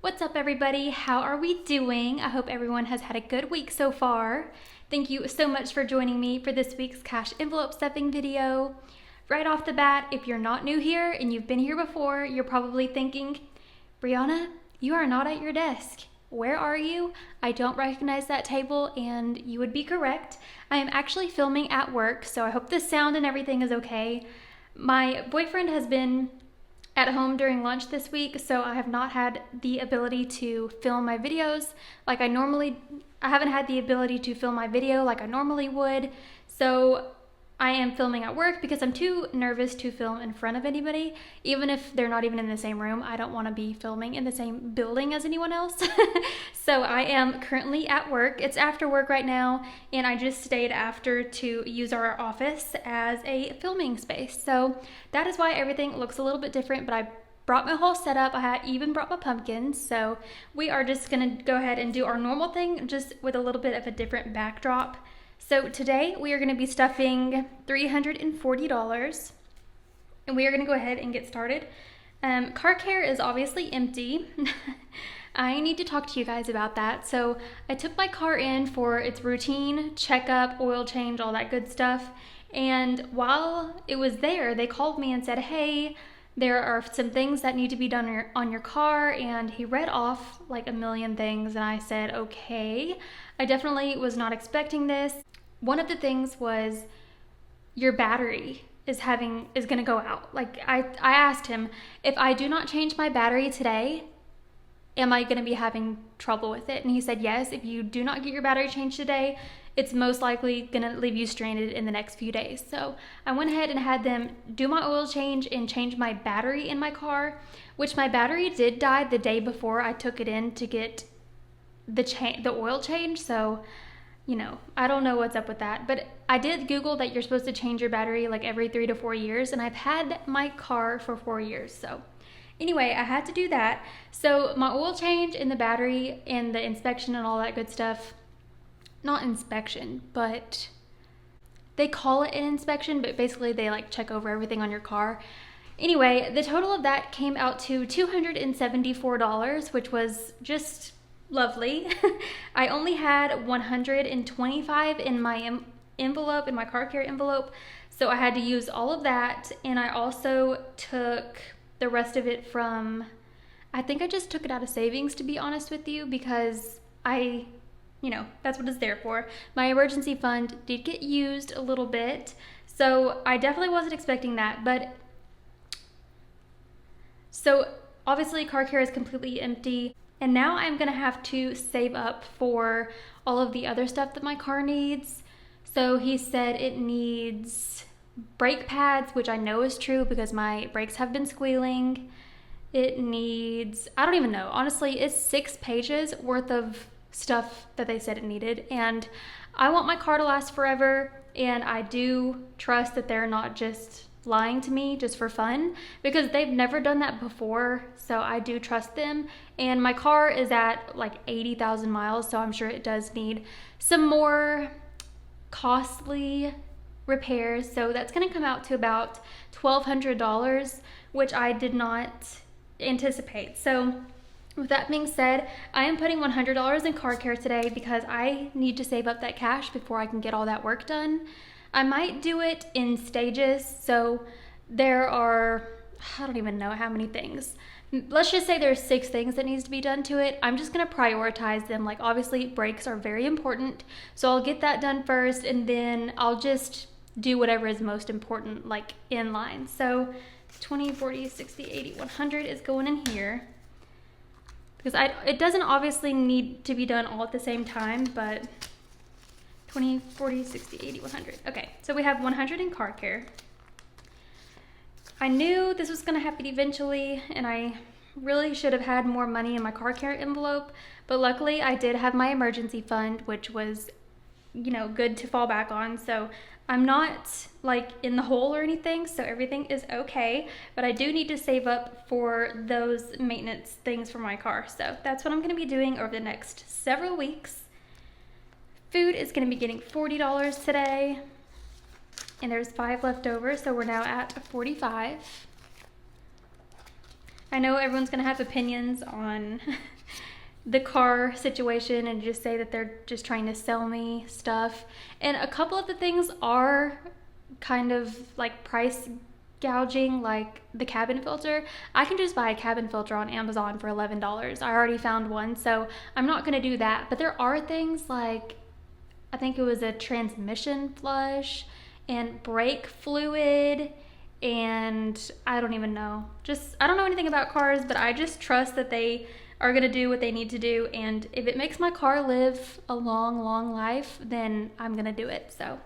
What's up, everybody? How are we doing? I hope everyone has had a good week so far. Thank you so much for joining me for this week's cash envelope stuffing video. Right off the bat, if you're not new here and you've been here before, you're probably thinking, Brianna, you are not at your desk. Where are you? I don't recognize that table, and you would be correct. I am actually filming at work, so I hope the sound and everything is okay. My boyfriend has been at home during lunch this week, so I have not had the ability to film my videos like I haven't had the ability to film my video like I normally would. So I am filming at work because I'm too nervous to film in front of anybody, even if they're not even in the same room. I don't want to be filming in the same building as anyone else. So I am currently at work. It's after work right now, and I just stayed after to use our office as a filming space. So that is why everything looks a little bit different, but I brought my whole setup. I even brought my pumpkins. So we are just gonna go ahead and do our normal thing, just with a little bit of a different backdrop. So today we are going to be stuffing $340, and we are going to go ahead and get started. Car care is obviously empty. I need to talk to you guys about that. So I took my car in for its routine checkup, oil change, all that good stuff. And while it was there, they called me and said, hey, there are some things that need to be done on your car, and he read off like a million things, and I said, okay. I definitely was not expecting this. One of the things was your battery is gonna go out. Like I asked him, if I do not change my battery today, am I gonna be having trouble with it? And he said, yes, if you do not get your battery changed today, it's most likely gonna leave you stranded in the next few days. So I went ahead and had them do my oil change and change my battery in my car, which my battery did die the day before I took it in to get the oil change. So, you know, I don't know what's up with that, but I did Google that you're supposed to change your battery like every 3 to 4 years, and I've had my car for 4 years. So anyway, I had to do that. So my oil change and the battery and the inspection and all that good stuff, not inspection, but they call it an inspection, but basically they like check over everything on your car. Anyway, the total of that came out to $274, which was just lovely. I only had 125 in my envelope, in my car care envelope, so I had to use all of that, and I also took the rest of it from, I think I just took it out of savings, to be honest with you, because that's what it's there for. My emergency fund did get used a little bit, so I definitely wasn't expecting that, but so obviously car care is completely empty. And now I'm gonna have to save up for all of the other stuff that my car needs. So he said it needs brake pads, which I know is true because my brakes have been squealing. It needs, I don't even know, honestly, it's 6 pages worth of stuff that they said it needed. And I want my car to last forever, and I do trust that they're not just lying to me just for fun, because they've never done that before, so I do trust them. And my car is at like 80,000 miles, so I'm sure it does need some more costly repairs. So that's going to come out to about $1,200, which I did not anticipate. So with that being said, I am putting $100 in car care today because I need to save up that cash before I can get all that work done. I might do it in stages, so there are, I don't even know how many things. Let's just say there's 6 things that needs to be done to it. I'm just gonna prioritize them. Like obviously brakes are very important, so I'll get that done first, and then I'll just do whatever is most important, like in line. So 20, 40, 60, 80, 100 is going in here, because it doesn't obviously need to be done all at the same time, but 20, 40, 60, 80, 100. Okay, so we have 100 in car care. I knew this was gonna happen eventually, and I really should have had more money in my car care envelope, but luckily I did have my emergency fund, which was, good to fall back on. So I'm not like in the hole or anything, so everything is okay, but I do need to save up for those maintenance things for my car. So that's what I'm gonna be doing over the next several weeks. Food is going to be getting $40 today, and there's 5 left over, so we're now at 45. I know everyone's gonna have opinions on the car situation and just say that they're just trying to sell me stuff. And a couple of the things are kind of like price gouging, like the cabin filter. I can just buy a cabin filter on Amazon for $11. I already found one, so I'm not gonna do that. But there are things like, I think it was a transmission flush and brake fluid, and I don't even know. I don't know anything about cars, but I just trust that they are gonna do what they need to do, and if it makes my car live a long, long life, then I'm gonna do it. So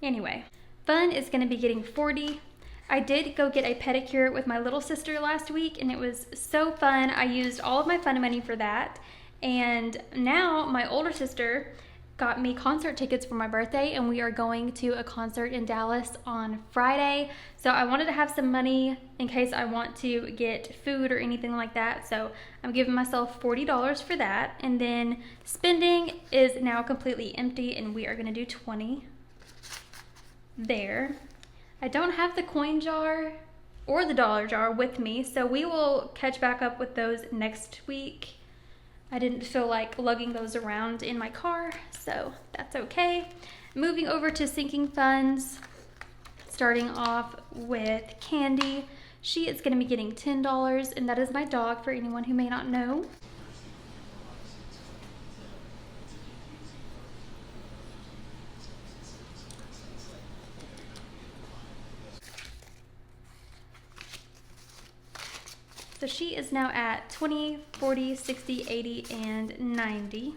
anyway, fun is gonna be getting 40. I did go get a pedicure with my little sister last week, and it was so fun. I used all of my fun money for that, and now my older sister got me concert tickets for my birthday, and we are going to a concert in Dallas on Friday. So I wanted to have some money in case I want to get food or anything like that. So I'm giving myself $40 for that. And then spending is now completely empty, and we are gonna do 20 there. I don't have the coin jar or the dollar jar with me, so we will catch back up with those next week. I didn't feel like lugging those around in my car, so that's okay. Moving over to sinking funds, starting off with Candy. She is gonna be getting $10, and that is my dog for anyone who may not know. So she is now at 20, 40, 60, 80, and 90.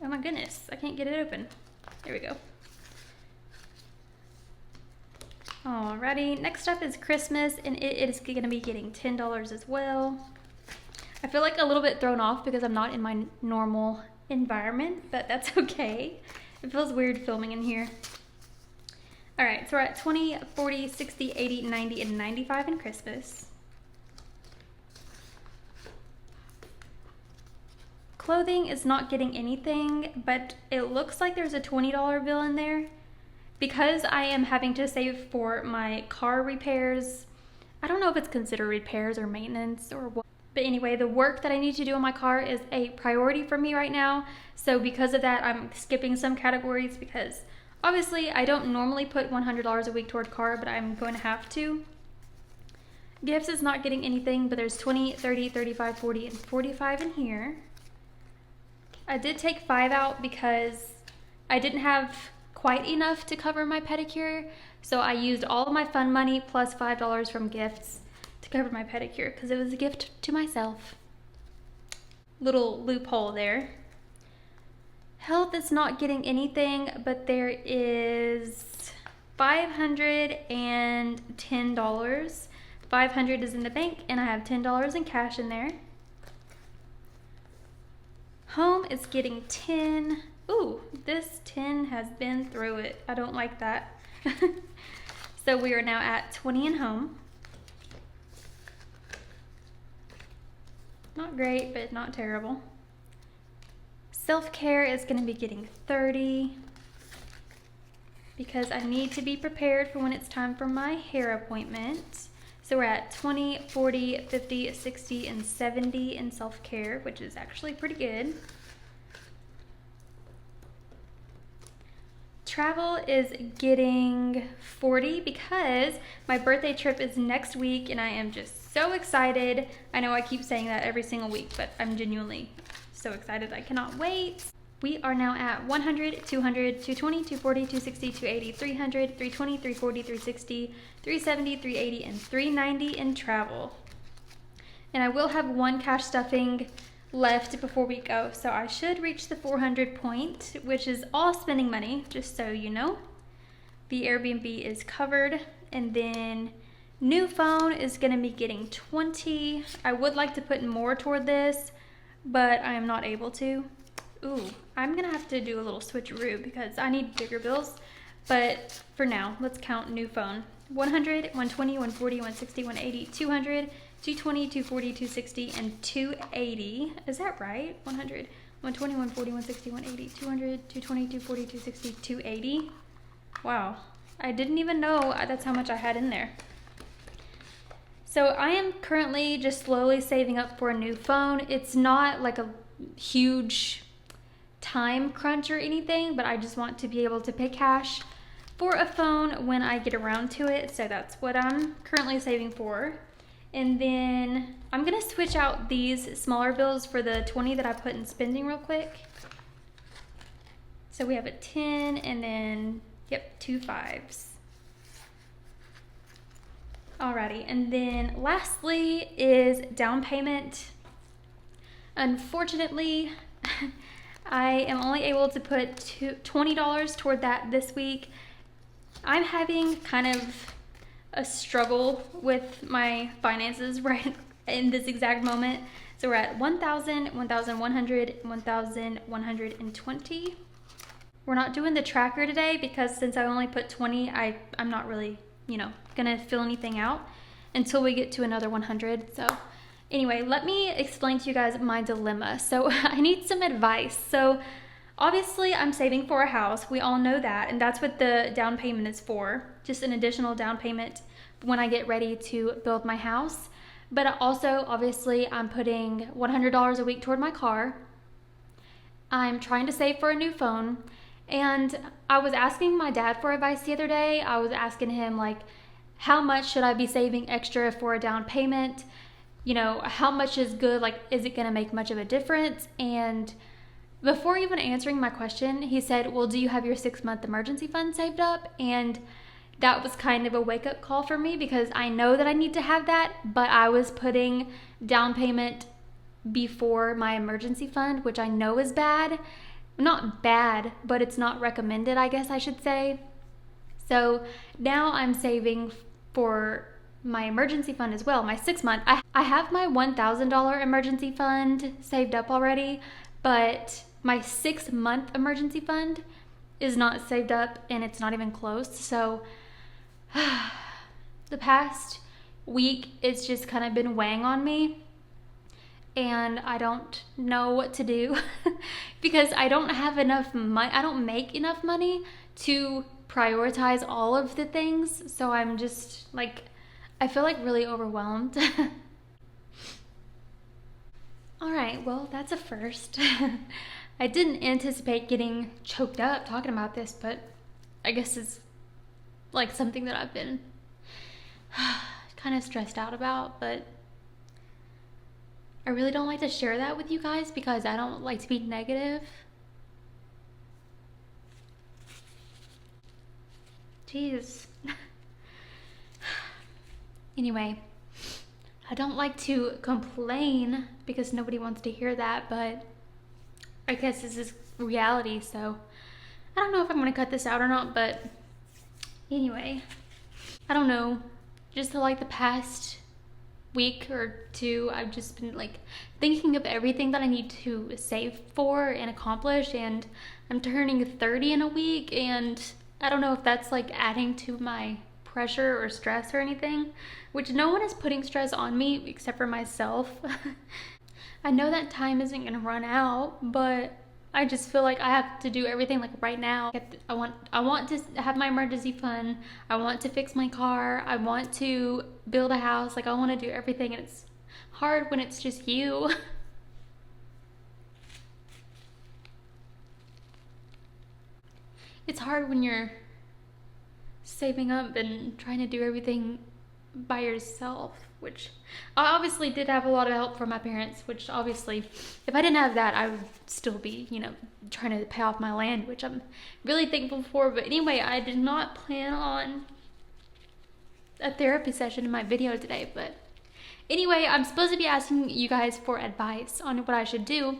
Oh my goodness, I can't get it open. There we go. Alrighty, next up is Christmas, and it is gonna be getting $10 as well. I feel like a little bit thrown off because I'm not in my normal environment, but that's okay. It feels weird filming in here. All right, so we're at 20, 40, 60, 80, 90, and 95 in Christmas. Clothing is not getting anything, but it looks like there's a $20 bill in there. Because I am having to save for my car repairs, I don't know if it's considered repairs or maintenance or what. But anyway, the work that I need to do on my car is a priority for me right now. So because of that, I'm skipping some categories because obviously, I don't normally put $100 a week toward car, but I'm going to have to. Gifts is not getting anything, but there's 20, 30, 35, 40, and 45 in here. I did take 5 out because I didn't have quite enough to cover my pedicure, so I used all of my fun money plus $5 from gifts to cover my pedicure because it was a gift to myself. Little loophole there. Health is not getting anything, but there is $510. $500 is in the bank, and I have $10 in cash in there. Home is getting 10. Ooh, this 10 has been through it. I don't like that. So we are now at 20 in home. Not great, but not terrible. Self-care is going to be getting 30 because I need to be prepared for when it's time for my hair appointment. So we're at 20, 40, 50, 60, and 70 in self-care, which is actually pretty good. Travel is getting 40 because my birthday trip is next week and I am just so excited. I know I keep saying that every single week, but I'm genuinely so excited. I cannot wait. We are now at 100, 200, 220, 240, 260, 280, 300, 320, 340, 360, 370, 380, and 390 in travel. And I will have one cash stuffing left before we go, so I should reach the 400 point, which is all spending money, just so you know. The Airbnb is covered, and then new phone is gonna be getting 20. I would like to put more toward this, but I am not able to. Ooh, I'm gonna have to do a little switcheroo because I need bigger bills. But for now, let's count new phone. 100, 120, 140, 160, 180, 200, 220, 240, 260, and 280. Is that right? 100, 120, 140, 160, 180, 200, 220, 240, 260, 280. Wow, I didn't even know that's how much I had in there. So I am currently just slowly saving up for a new phone. It's not like a huge time crunch or anything, but I just want to be able to pay cash for a phone when I get around to it. So that's what I'm currently saving for. And then I'm gonna switch out these smaller bills for the 20 that I put in spending real quick. So we have a 10 and then, yep, 2 5s. Alrighty, and then lastly is down payment. Unfortunately, I am only able to put $20 toward that this week. I'm having kind of a struggle with my finances right in this exact moment. So we're at 1,000, 1,100, 1,120. We're not doing the tracker today because since I only put 20, I'm not really, gonna fill anything out until we get to another 100. So anyway, let me explain to you guys my dilemma. So I need some advice. So obviously I'm saving for a house. We all know that. And that's what the down payment is for. Just an additional down payment when I get ready to build my house. But also, obviously, I'm putting $100 a week toward my car. I'm trying to save for a new phone. And I was asking my dad for advice the other day. I was asking him, like, how much should I be saving extra for a down payment? How much is good? Like, is it going to make much of a difference? And before even answering my question, he said, well, do you have your 6-month emergency fund saved up? And that was kind of a wake-up call for me because I know that I need to have that, but I was putting down payment before my emergency fund, which I know is bad. Not bad, but it's not recommended, I guess I should say. So now I'm saving for my emergency fund as well, my 6-month. I have my $1,000 emergency fund saved up already, but my 6-month emergency fund is not saved up and it's not even close. So the past week it's just kind of been weighing on me and I don't know what to do because I don't have enough money. I don't make enough money to prioritize all of the things. So I'm just like, I feel like really overwhelmed. All right, well, that's a first. I didn't anticipate getting choked up talking about this, but I guess it's like something that I've been kind of stressed out about, but I really don't like to share that with you guys because I don't like to be negative. Jeez. Anyway, I don't like to complain because nobody wants to hear that, but I guess this is reality, so I don't know if I'm gonna cut this out or not, but anyway, I don't know, just like the past week or two, I've just been like thinking of everything that I need to save for and accomplish, and I'm turning 30 in a week, and I don't know if that's like adding to my pressure or stress or anything, which no one is putting stress on me except for myself. I know that time isn't gonna run out, but I just feel like I have to do everything like right now. I want to have my emergency fund. I want to fix my car. I want to build a house. Like I want to do everything, and it's hard when it's just you. It's hard when you're saving up and trying to do everything by yourself, which I obviously did have a lot of help from my parents, which obviously if I didn't have that, I would still be, trying to pay off my land, which I'm really thankful for. But anyway, I did not plan on a therapy session in my video today, but anyway, I'm supposed to be asking you guys for advice on what I should do.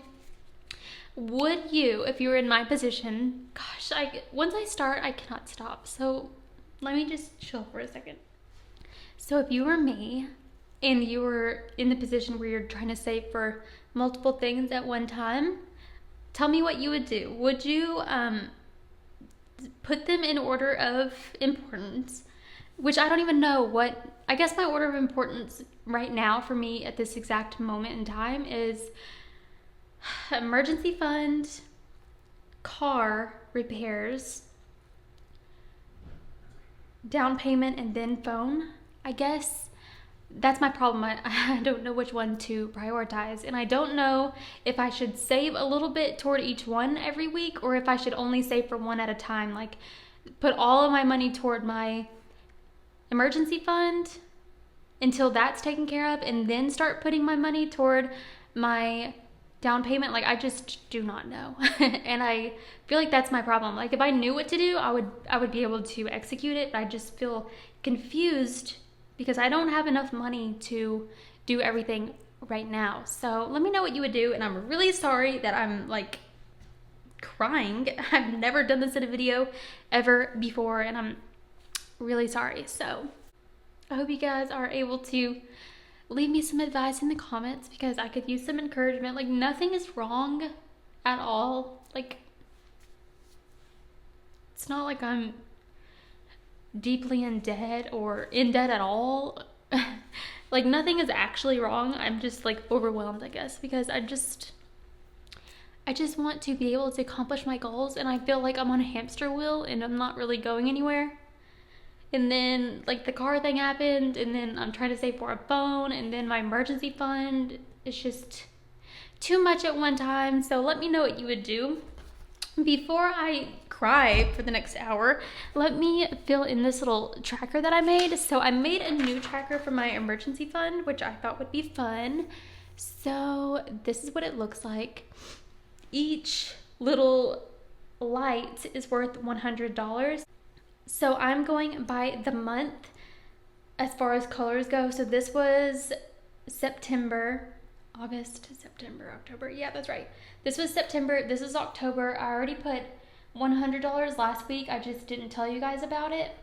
Would you, if you were in my position, gosh, once I start, I cannot stop. So let me just chill for a second. So if you were me and you were in the position where you're trying to save for multiple things at one time, tell me what you would do. Would you put them in order of importance, which I don't even know what, I guess my order of importance right now for me at this exact moment in time is emergency fund, car repairs, down payment, and then phone. I guess that's my problem. I don't know which one to prioritize. And I don't know if I should save a little bit toward each one every week, or if I should only save for one at a time. Like put all of my money toward my emergency fund until that's taken care of, and then start putting my money toward my down payment. Like I just do not know. And I feel like that's my problem. Like if I knew what to do, I would be able to execute it, but I just feel confused because I don't have enough money to do everything right now. So let me know what you would do. And I'm really sorry that I'm like crying. I've never done this in a video ever before, and I'm really sorry. So I hope you guys are able to leave me some advice in the comments, because I could use some encouragement. Like nothing is wrong at all. Like it's not like I'm deeply in debt or in debt at all. Like nothing is actually wrong. I'm just like overwhelmed, I guess, because I just want to be able to accomplish my goals, and I feel like I'm on a hamster wheel and I'm not really going anywhere. And then like the car thing happened, and then I'm trying to save for a phone, and then my emergency fund. It's just too much at one time. So let me know what you would do. Before I cry for the next hour, let me fill in this little tracker that I made. So I made a new tracker for my emergency fund, which I thought would be fun. So this is what it looks like. Each little light is worth $100. So I'm going by the month as far as colors go. So this was September, August, September, October. Yeah, that's right. This was September. This is October. I already put $100 last week. I just didn't tell you guys about it.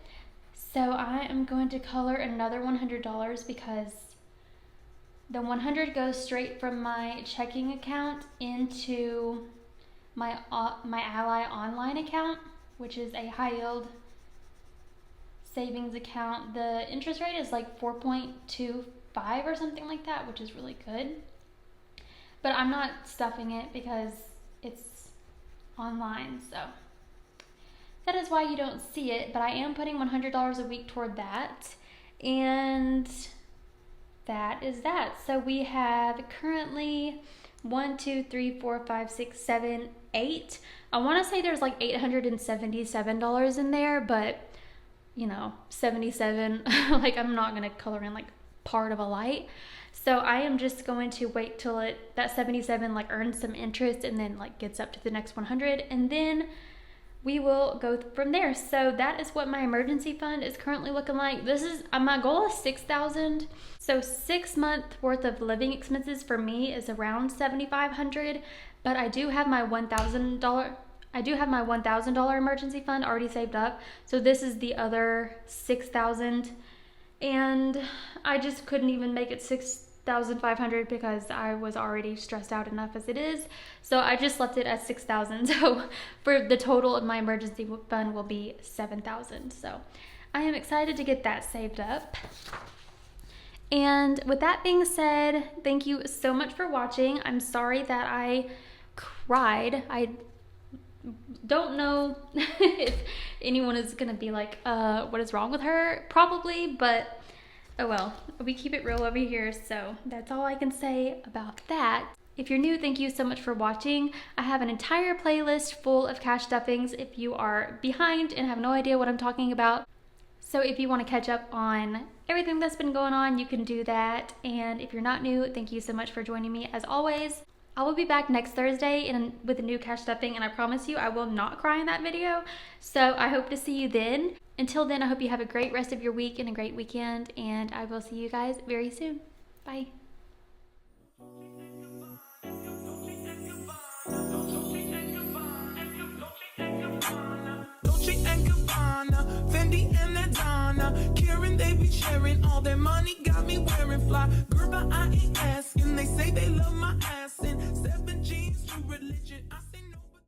So I am going to color another $100 because the 100 goes straight from my checking account into my Ally online account, which is a high yield savings account. The interest rate is like 4.25 or something like that, which is really good. But I'm not stuffing it because it's online, so that is why you don't see it. But I am putting $100 a week toward that, and that is that. So we have currently 1, 2, 3, 4, 5, 6, 7, 8. I want to say there's like $877 in there, but you know, 77, like I'm not going to color in like part of a light. So I am just going to wait till that 77 like earns some interest and then like gets up to the next 100, and then we will go from there. So that is what my emergency fund is currently looking like. This is my goal is $6,000. So 6 month worth of living expenses for me is around $7,500, but I do have my $1,000 emergency fund already saved up. So this is the other $6,000, and I just couldn't even make it $6,500 because I was already stressed out enough as it is. So I just left it at $6,000. So for the total of my emergency fund will be $7,000. So I am excited to get that saved up. And with that being said, thank you so much for watching. I'm sorry that I cried. I don't know if anyone is gonna be like, what is wrong with her? Probably, but oh well, we keep it real over here, so that's all I can say about that. If you're new, thank you so much for watching. I have an entire playlist full of cash stuffings if you are behind and have no idea what I'm talking about. So if you want to catch up on everything that's been going on, you can do that. And if you're not new, thank you so much for joining me as always. I will be back next Thursday with a new cash stuffing, and I promise you I will not cry in that video. So I hope to see you then. Until then, I hope you have a great rest of your week and a great weekend, and I will see you guys very soon. Bye. Fendi and Adana, Karen, they be sharing all their money, got me wearing fly. Girl, but I ain't